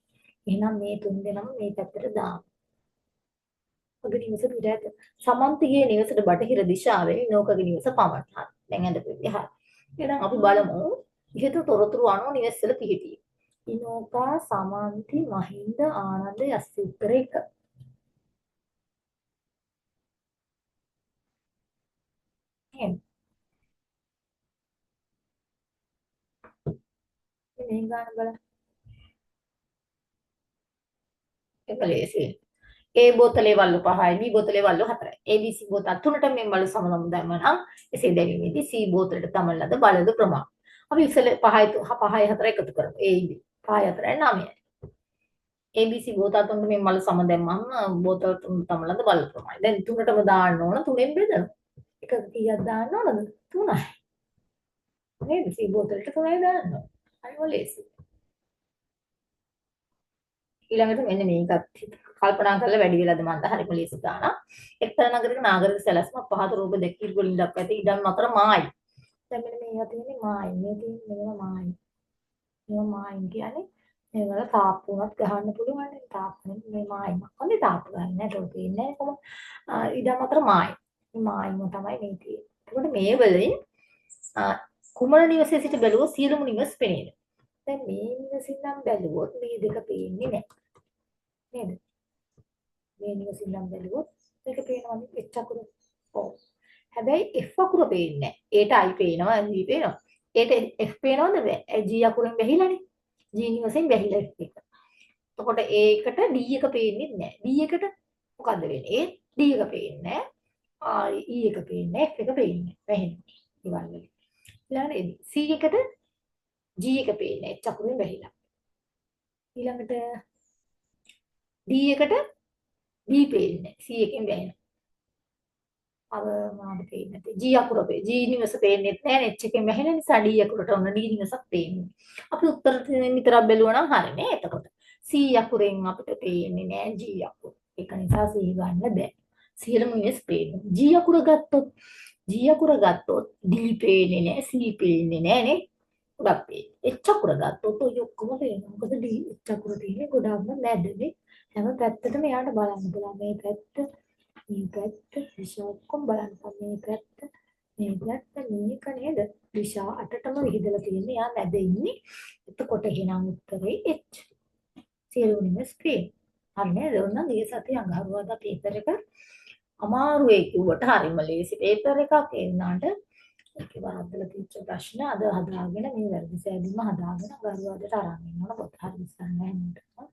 එහෙනම් මේ තුන් දෙනාම මේ පැත්තට දාමු. ඔබේ නිවස පිට ඇත. සමන්තගේ නිවසට බටහිර දිශාවෙන් නෝකාගේ නිවස පමණ. හරි. දැන් අද හරි. එහෙනම් අපි බලමු ඉහත තොරතුරු අනුව නිවෙස්වල පිහිටි. ඉනෝකා සමන්ති මහින්ද ආනන්ද යස් උත්තර 1. මේ ගාන බලන්න. ඒක ලේසියි. A බෝතලේ වල්ලු 5යි B බෝතලේ වල්ලු 4යි. ABC බෝතල් තුනට මේ වල්ලු සමනම දැම්ම නම් එසේ දැරීමේදී C බෝතලයට තමන් ලද බලද ප්‍රමාණය. අපි ඉස්සෙල්ල 5යි 4 එකතු කරමු. A B 5යි 4යි 9යි. ABC බෝතල් තුනට මේ වල්ලු සම දැම්මම බෝතල් තුන තමන් ලද බලද ප්‍රමාණය. දැන් තුනටම දාන්න ඕන 3ෙන් බෙදන්න. එකක කීයක් දාන්න ඕනද? 3යි. නේද? C බෝතලෙට 3යි දාන්න ඕන. හරිම ලේසියි. ඊළඟට මෙන්න මේකත් කල්පනා කරලා වැඩි වෙලාද මන්ද හරිම ලේසි ගානක්. එක්තරා නගරයක නාගරික සැලැස්ම පහත රූප දෙකකින් වලින් දක්වා ඇති ඉඩම් අතර මායි. දැන් මෙන්න මේවා තියෙන්නේ මායි. මේ තියෙන්නේ මේවා මායි. මේවා මායි කියන්නේ මේවල තාප්පු උනත් ගහන්න පුළුවන් නේ. තාප්පු මේ මායි. මොකද තාප්පු ගන්න නෑ ඒක තියෙන්නේ කොහොම ඉඩම් අතර මායි. මේ මායිම තමයි මේ තියෙන්නේ. එතකොට මේ වලින් කුමන නිවසේ සිට බැලුවොත් සියලුම නිවස් පෙනේද? දැන් මේ නිවසින් නම් බැලුවොත් මේ දෙක පේන්නේ නැහැ. නේද? මේ නිවසින් නම් බැලුවොත් දෙක පේනවා නේ H අකුර. ඔව්. හැබැයි F අකුර පේන්නේ නැහැ. ඒට I පේනවා, G පේනවා. ඒට F පේනවද බෑ? G අකුරෙන් වැහිලානේ. G නිවසෙන් වැහිලා එක. එතකොට ඒකට D එක පේන්නේ නැහැ. D එකට මොකද්ද වෙන්නේ? ඒ D එක පේන්නේ නැහැ. E එක පේන්නේ F එක පේන්නේ. වැහෙනවා. ඉවල් වලින්. ඊළඟට C එකට G එක පේන්නේ H අකුරෙන් වැහිලා. ඊළඟට D එකට B පේන්නේ C එකෙන් වැහෙනවා. අර මොනවද පේන්නේ නැත්තේ G අකුර G නිවස පේන්නේ නැහැ H එකෙන් වැහෙන නිසා D අකුරට ඔන්න D නිවසක් පේන්නේ. අපි උත්තර විතරක් බැලුවා නම් හරිනේ. එතකොට C අකුරෙන් අපිට පේන්නේ නැහැ G අකුර. ඒක නිසා C ගන්න බෑ. සියලුම නිවස් පේන්නේ. G අකුර ගත්තොත් D පේන්නේ නැහැ C පේන්නේ නැහැ නේ. ගොඩක් පේන්නේ. H අකුර ගත්තොත් ඔය ඔක්කොම පේනවා. මොකද D H අකුර තියෙන්නේ ගොඩක්ම මැදනේ. හැම පැත්තටම යාට බලන්න පුළුවන්. මේ පැත්ත, දිශා ඔක්කොම බලන්න. මේ පැත්ත, මේක නේද? දිශා 8ටම විහිදලා තියෙන්නේ. යා මැද ඉන්නේ. එතකොට එහෙනම් උත්තරේ H. සියලුම නිවස් පේන. හරි නේද? ඔන්න මේ සතිය අඟහරුවාදා පේපර් එක අමාරු ඒ කිව්වට හරිම ලේසි පේපර් එකක් ඒ වුණාට ඒකේ වාදලා තියෙච්ච ප්‍රශ්න අද හදාගෙන මේ වැරදි සෑදීම හදාගෙන ගරුවාදට අරන් ඉන්නවා පොත හරි ඉස්සන්න නැහැ.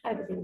හරි